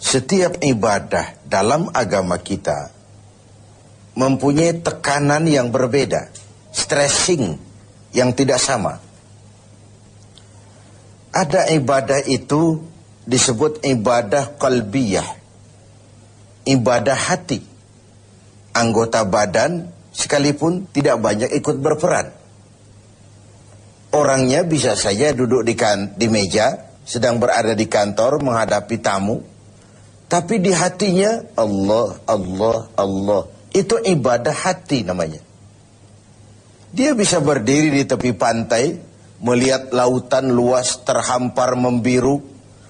Setiap ibadah dalam agama kita mempunyai tekanan yang berbeda, stressing yang tidak sama. Ada ibadah itu disebut ibadah qalbiyah, ibadah hati. Anggota badan sekalipun tidak banyak ikut berperan. Orangnya bisa saja duduk di meja, sedang berada di kantor menghadapi tamu, tapi di hatinya Allah, Allah, Allah. Itu ibadah hati namanya. Dia bisa berdiri di tepi pantai, melihat lautan luas terhampar membiru.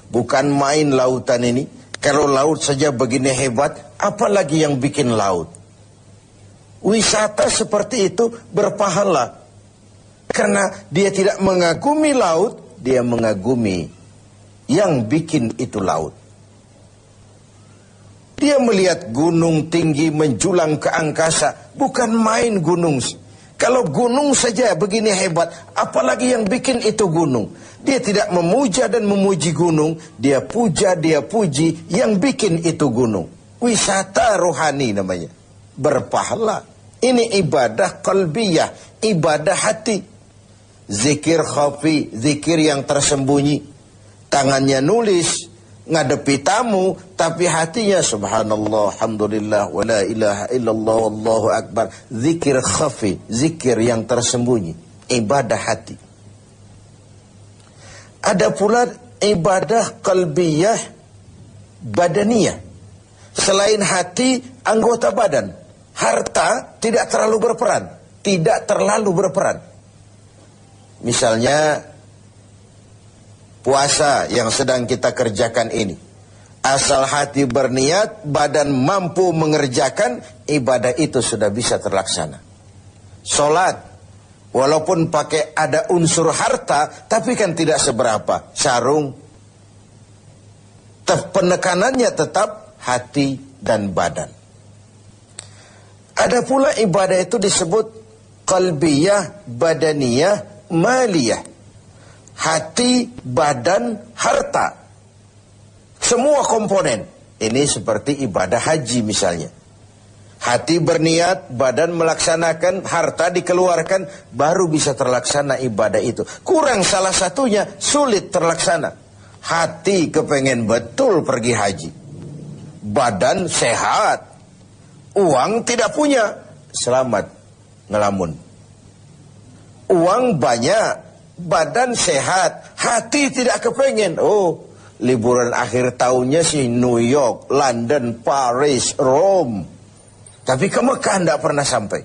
Bukan main lautan ini. Kalau laut saja begini hebat, apalagi yang bikin laut. Wisata seperti itu berpahala. Karena dia tidak mengagumi laut, dia mengagumi yang bikin itu laut. Dia melihat gunung tinggi menjulang ke angkasa, bukan main gunung. Kalau gunung saja begini hebat, apalagi yang bikin itu gunung. Dia tidak memuja dan memuji gunung, dia puja, dia puji yang bikin itu gunung. Wisata rohani namanya. Berpahala. Ini ibadah qalbiyah, ibadah hati. Zikir khafi, zikir yang tersembunyi. Tangannya nulis, ngadepi tamu, tapi hatinya subhanallah, alhamdulillah, wa la ilaha illallah, wallahu akbar. Zikir khafi, zikir yang tersembunyi, ibadah hati. Ada pula ibadah qalbiyah badaniyah. Selain hati, anggota badan. Harta tidak terlalu berperan, tidak terlalu berperan. Misalnya puasa yang sedang kita kerjakan ini. Asal hati berniat, badan mampu mengerjakan, ibadah itu sudah bisa terlaksana. Sholat, walaupun pakai ada unsur harta, tapi kan tidak seberapa. Sarung, penekanannya tetap hati dan badan. Ada pula ibadah itu disebut qalbiyah, badaniyah, maliyah. Hati, badan, harta. Semua komponen. Ini seperti ibadah haji misalnya. Hati berniat, badan melaksanakan, harta dikeluarkan, baru bisa terlaksana ibadah itu. Kurang salah satunya, sulit terlaksana. Hati kepengen betul pergi haji. Badan sehat. Uang tidak punya. Selamat ngelamun. Uang banyak. Badan sehat, hati tidak kepengen. Oh, liburan akhir tahunnya sih New York, London, Paris, Rome. Tapi ke Mekah tidak pernah sampai.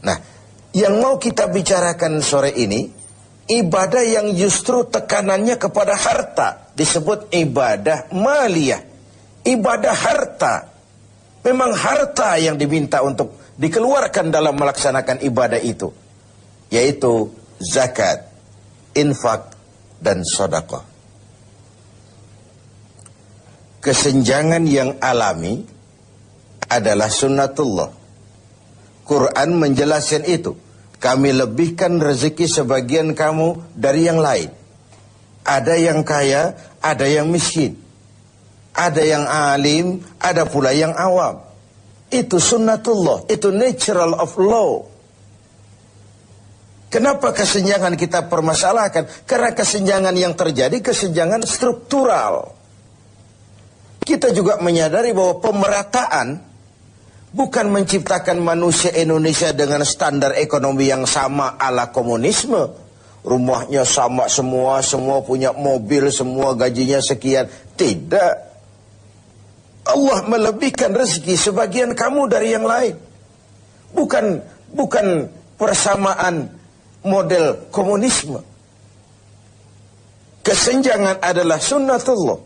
Nah, yang mau kita bicarakan sore ini, ibadah yang justru tekanannya kepada harta, disebut ibadah maliyah. Ibadah harta. Memang harta yang diminta untuk dikeluarkan dalam melaksanakan ibadah itu. Yaitu zakat, infak, dan sedekah. Kesenjangan yang alami adalah sunnatullah. Quran menjelaskan itu. Kami lebihkan rezeki sebagian kamu dari yang lain. Ada yang kaya, ada yang miskin. Ada yang alim, ada pula yang awam. Itu sunnatullah, itu natural of law. Kenapa kesenjangan kita permasalahkan? Karena kesenjangan yang terjadi, kesenjangan struktural. Kita juga menyadari bahwa pemerataan bukan menciptakan manusia Indonesia dengan standar ekonomi yang sama ala komunisme. Rumahnya sama semua, semua punya mobil, semua gajinya sekian. Tidak. Allah melebihkan rezeki sebagian kamu dari yang lain. Bukan persamaan model komunisme. Kesenjangan adalah sunnatullah.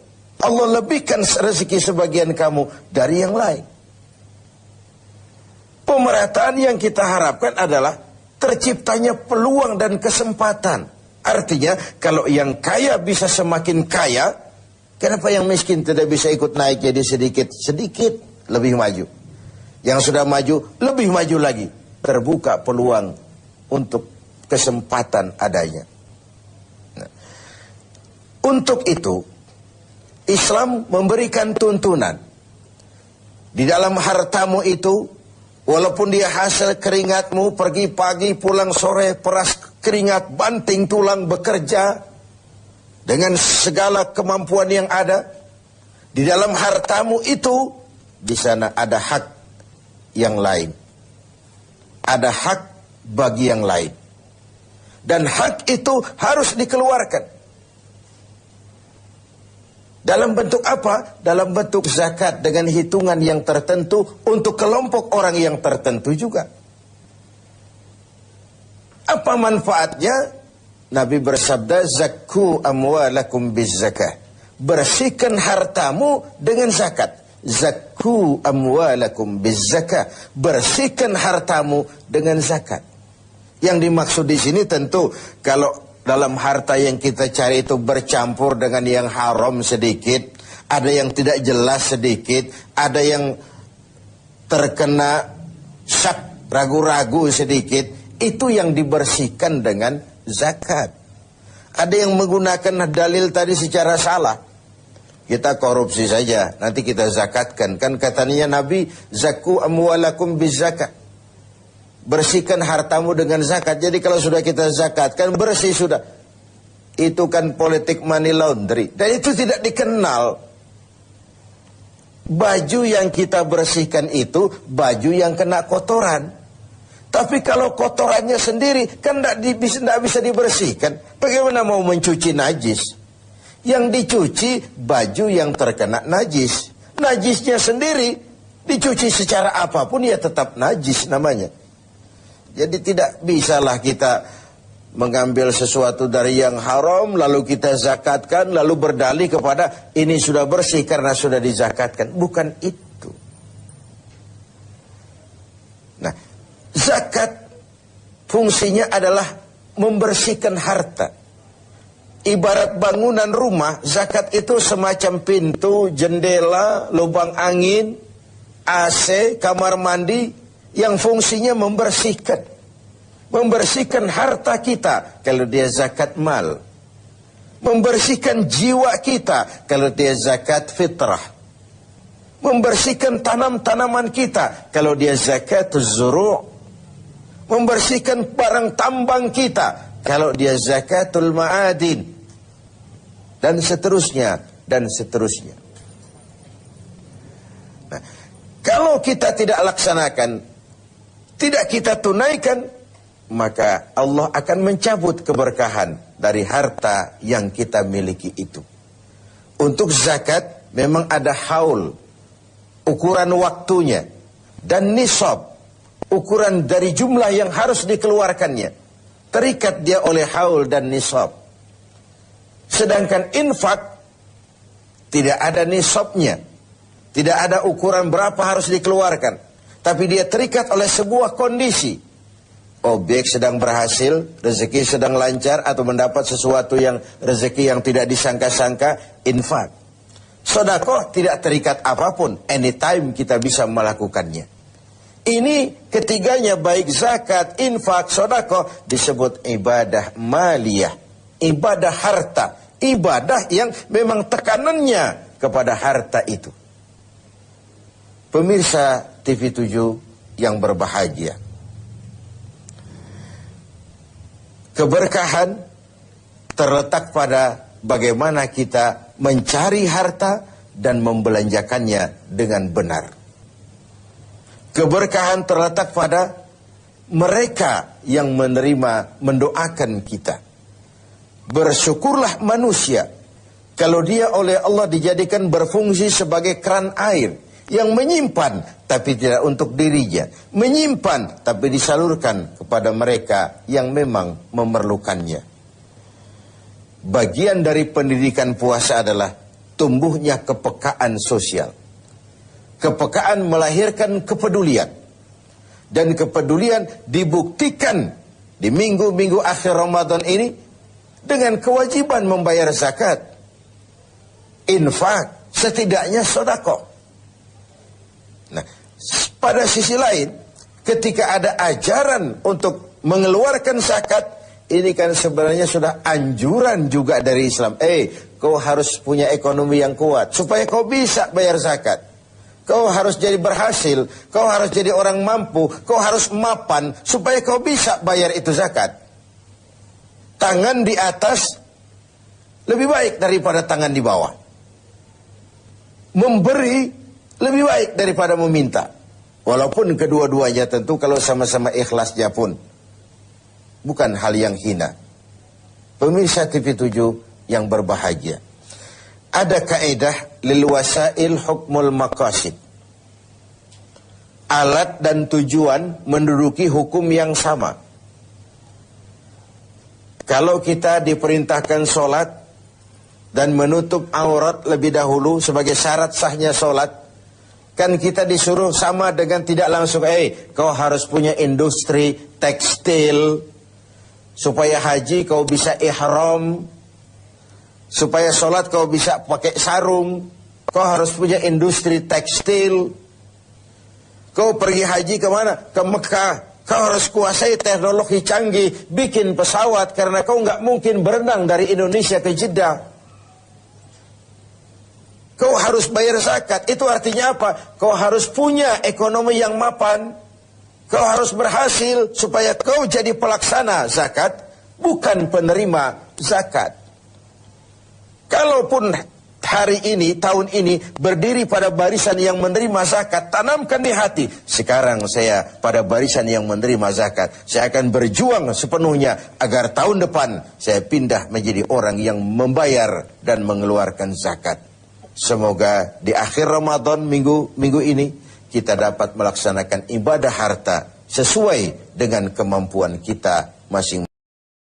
Allah lebihkan rezeki sebagian kamu dari yang lain. Pemerataan yang kita harapkan adalah terciptanya peluang dan kesempatan. Artinya kalau yang kaya bisa semakin kaya, kenapa yang miskin tidak bisa ikut naik jadi sedikit lebih maju? Yang sudah maju lebih maju lagi. Terbuka peluang untuk kesempatan adanya. Nah, untuk itu Islam memberikan tuntunan. Di dalam hartamu itu, walaupun dia hasil keringatmu, pergi pagi, pulang sore, peras keringat, banting tulang, bekerja, dengan segala kemampuan yang ada, di dalam hartamu itu, di sana ada hak yang lain. Ada hak bagi yang lain. Dan hak itu harus dikeluarkan. Dalam bentuk apa? Dalam bentuk zakat dengan hitungan yang tertentu untuk kelompok orang yang tertentu juga. Apa manfaatnya? Nabi bersabda, zakku amwalakum bizzakah. Bersihkan hartamu dengan zakat. Zakku amwalakum bizzakah. Bersihkan hartamu dengan zakat. Yang dimaksud di sini tentu kalau dalam harta yang kita cari itu bercampur dengan yang haram sedikit, ada yang tidak jelas sedikit, ada yang terkena syak, ragu-ragu sedikit, itu yang dibersihkan dengan zakat. Ada yang menggunakan dalil tadi secara salah. Kita korupsi saja, nanti kita zakatkan. Kan katanya Nabi, zakku amwalakum bizzakah. Bersihkan hartamu dengan zakat. Jadi kalau sudah kita zakatkan, bersih sudah. Itu kan politik money laundry. Dan itu tidak dikenal. Baju yang kita bersihkan itu, baju yang kena kotoran. Tapi kalau kotorannya sendiri, kan tidak bisa dibersihkan. Bagaimana mau mencuci najis? Yang dicuci, baju yang terkena najis. Najisnya sendiri, dicuci secara apapun, ya tetap najis namanya. Jadi tidak bisalah kita mengambil sesuatu dari yang haram, lalu kita zakatkan, lalu berdalih kepada ini sudah bersih karena sudah dizakatkan. Bukan itu. Nah, zakat fungsinya adalah membersihkan harta. Ibarat bangunan rumah, zakat itu semacam pintu, jendela, lubang angin, AC, kamar mandi, yang fungsinya membersihkan. Membersihkan harta kita kalau dia zakat mal. Membersihkan jiwa kita kalau dia zakat fitrah. Membersihkan tanam-tanaman kita kalau dia zakat zuru'. Membersihkan barang tambang kita kalau dia zakatul ma'adin. Dan seterusnya, dan seterusnya. Nah, kalau kita tidak laksanakan, tidak kita tunaikan, maka Allah akan mencabut keberkahan dari harta yang kita miliki itu. Untuk zakat memang ada haul, ukuran waktunya, dan nisab, ukuran dari jumlah yang harus dikeluarkannya. Terikat dia oleh haul dan nisab. Sedangkan infak tidak ada nisabnya, tidak ada ukuran berapa harus dikeluarkan. Tapi dia terikat oleh sebuah kondisi. Objek sedang berhasil, rezeki sedang lancar, atau mendapat sesuatu yang rezeki yang tidak disangka-sangka, infak. Sedekah tidak terikat apapun, anytime kita bisa melakukannya. Ini ketiganya, baik zakat, infak, sedekah, disebut ibadah maliyah, ibadah harta, ibadah yang memang tekanannya kepada harta itu. Pemirsa TV7 yang berbahagia, keberkahan terletak pada bagaimana kita mencari harta dan membelanjakannya dengan benar. Keberkahan terletak pada mereka yang menerima, mendoakan kita. Bersyukurlah manusia kalau dia oleh Allah dijadikan berfungsi sebagai keran air yang menyimpan tapi tidak untuk dirinya, menyimpan tapi disalurkan kepada mereka yang memang memerlukannya. Bagian dari pendidikan puasa adalah tumbuhnya kepekaan sosial. Kepekaan melahirkan kepedulian, dan kepedulian dibuktikan di minggu-minggu akhir Ramadan ini dengan kewajiban membayar zakat, infak, setidaknya sedekah. Nah, pada sisi lain, ketika ada ajaran untuk mengeluarkan zakat, ini kan sebenarnya sudah anjuran juga dari Islam. kau harus punya ekonomi yang kuat supaya kau bisa bayar zakat. Kau harus jadi berhasil, kau harus jadi orang mampu, kau harus mapan supaya kau bisa bayar itu zakat. Tangan di atas lebih baik daripada tangan di bawah. Memberi lebih baik daripada meminta. Walaupun kedua-duanya tentu kalau sama-sama ikhlasnya pun bukan hal yang hina. Pemirsa TV7 yang berbahagia. Ada kaidah lil wasail hukmul maqasid. Alat dan tujuan menduduki hukum yang sama. Kalau kita diperintahkan sholat dan menutup aurat lebih dahulu sebagai syarat sahnya sholat, kan kita disuruh sama dengan tidak langsung, kau harus punya industri tekstil, supaya haji kau bisa ihram, supaya sholat kau bisa pakai sarung, kau harus punya industri tekstil. Kau pergi haji kemana? Ke Mekah. Kau harus kuasai teknologi canggih, bikin pesawat, karena kau nggak mungkin berenang dari Indonesia ke Jeddah. Kau harus bayar zakat. Itu artinya apa? Kau harus punya ekonomi yang mapan. Kau harus berhasil supaya kau jadi pelaksana zakat, bukan penerima zakat. Kalaupun hari ini, tahun ini berdiri pada barisan yang menerima zakat, tanamkan di hati, sekarang saya pada barisan yang menerima zakat. Saya akan berjuang sepenuhnya agar tahun depan saya pindah menjadi orang yang membayar dan mengeluarkan zakat. Semoga di akhir Ramadan minggu ini kita dapat melaksanakan ibadah harta sesuai dengan kemampuan kita masing-masing.